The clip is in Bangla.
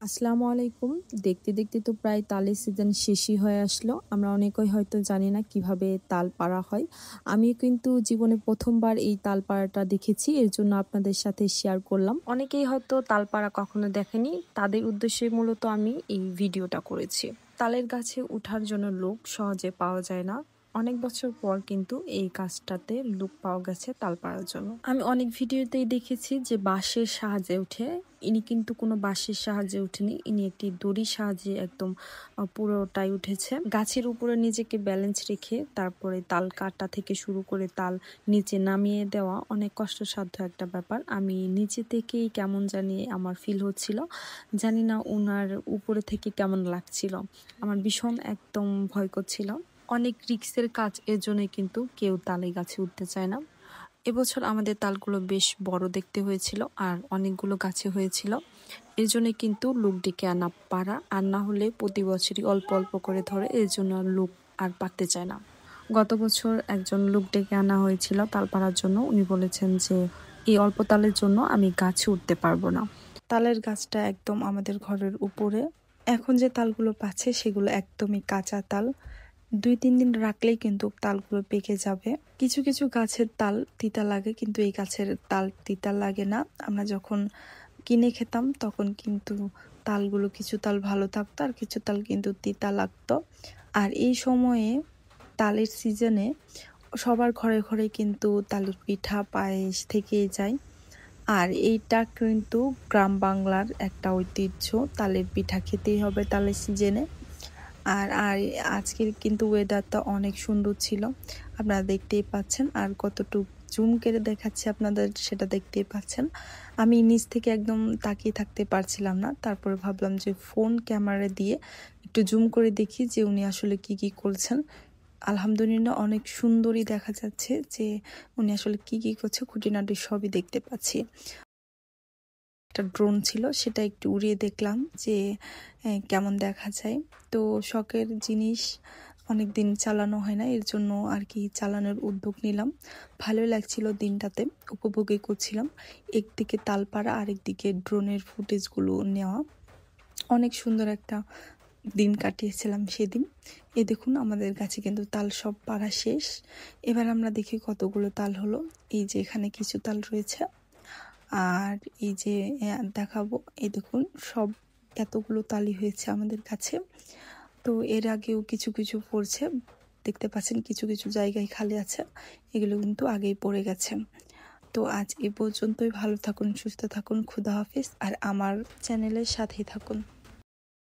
আসসালামু আলাইকুম। দেখতে দেখতে তো প্রায় তালের সিজন শেষই হয়ে আসলো। আমরা অনেকেই হয়তো জানি না কিভাবে তাল পাড়া হয়। আমি কিন্তু জীবনে প্রথমবার এই তাল পাড়াটা দেখেছি, এর জন্য আপনাদের সাথে শেয়ার করলাম। অনেকেই হয়তো তাল পাড়া কখনো দেখেনি, তাদের উদ্দেশ্যে মূলত আমি এই ভিডিওটা করেছি। তালের গাছে উঠার জন্য লোক সহজে পাওয়া যায় না। অনেক বছর পর কিন্তু এই কাজটাতে লোক পাওয়া গেছে তাল পাড়ার জন্য। আমি অনেক ভিডিওতেই দেখেছি যে বাঁশের সাহায্যে উঠে, ইনি কিন্তু কোনো বাঁশের সাহায্যে উঠেনি, ইনি একটি দড়ির সাহায্যে একদম পুরোটাই উঠেছে। গাছের উপরে নিজেকে ব্যালেন্স রেখে তারপরে তাল কাটা থেকে শুরু করে তাল নিচে নামিয়ে দেওয়া অনেক কষ্টসাধ্য একটা ব্যাপার। আমি নিচে থেকেই কেমন জানি আমার ফিল হচ্ছিল, জানি না ওনার উপরে থেকে কেমন লাগছিল। আমার ভীষণ একদম ভয় করছিল। অনেক রিস্কের কাজ, এর জন্যই কিন্তু কেউ তালে গাছে উঠতে চায় না। এবছর আমাদের তালগুলো বেশ বড় দেখতে হয়েছিল আর অনেকগুলো গাছে হয়েছিল, এর জন্য কিন্তু লোক ডেকে আনা পারা, আর না হলে প্রতি বছরই অল্প অল্প করে ধরে, এর জন্য লোক আর পারতে চায় না। গত বছর একজন লোক ডেকে আনা হয়েছিল তাল পাড়ার জন্য। উনি বলেছেন যে এই অল্প তালের জন্য আমি গাছে উঠতে পারবো না। তালের গাছটা একদম আমাদের ঘরের উপরে। এখন যে তালগুলো পাচ্ছে সেগুলো একদমই কাঁচা তাল, 2-3 দিন রাখলেই কিন্তু তালগুলো পেকে যাবে। কিছু কিছু গাছের তাল তিতা লাগে, কিন্তু এই গাছের তাল তিতা লাগে না। আমরা যখন কিনে খেতাম তখন কিন্তু তালগুলো কিছু তাল ভালো থাকতো আর কিছু তাল কিন্তু তিতা লাগতো। আর এই সময়ে তালের সিজনে সবার ঘরে ঘরে কিন্তু তালের পিঠা পায়েস থেকেই যায়। আর এইটা কিন্তু গ্রাম বাংলার একটা ঐতিহ্য, তালের পিঠা খেতেই হবে তালের সিজনে। আর আর আজকের কিন্তু ওয়েদারটা অনেক সুন্দর ছিল, আপনারা দেখতেই পাচ্ছেন। আর কতটুকু জুম করে দেখাচ্ছি আপনাদের সেটা দেখতেই পাচ্ছেন। আমি নিচ থেকে একদম তাকিয়ে থাকতে পারছিলাম না, তারপরে ভাবলাম যে ফোন ক্যামেরা দিয়ে একটু জুম করে দেখি যে উনি আসলে কি করছেন। আলহামদুলিল্লাহ অনেক সুন্দরই দেখা যাচ্ছে যে উনি আসলে কি করছে, খুঁটিনাটি সবই দেখতে পাচ্ছি। একটা ড্রোন ছিল, সেটা একটু উড়িয়ে দেখলাম যে কেমন দেখা যায়। তো শখের জিনিস অনেক দিন চালানো হয় না, এর জন্য আর কি চালানোর উদ্যোগ নিলাম। ভালোই লাগছিল, দিনটাতে উপভোগই করছিলাম। একদিকে তালপাড়া, আরেকদিকে ড্রোনের ফুটেজগুলো নেওয়া। অনেক সুন্দর একটা দিন কাটিয়েছিলাম সেদিন। এই দেখুন আমাদের কাছে কিন্তু তাল সব পাড়া শেষ। এবার আমরা দেখি কতগুলো তাল হলো। এই যে এখানে কিছু তাল রয়েছে, আর এই যে দেখাবো, এই দেখুন সব এতগুলো তালি হয়েছে আমাদের কাছে। তো এর আগেও কিছু কিছু পড়ছে, দেখতে পাচ্ছেন কিছু কিছু জায়গায় খালি আছে, এগুলো কিন্তু আগেই পড়ে গেছে। তো আজ এই পর্যন্তই। ভালো থাকুন, সুস্থ থাকুন, খুদা হাফেজ। আর আমার চ্যানেলের সাথেই থাকুন।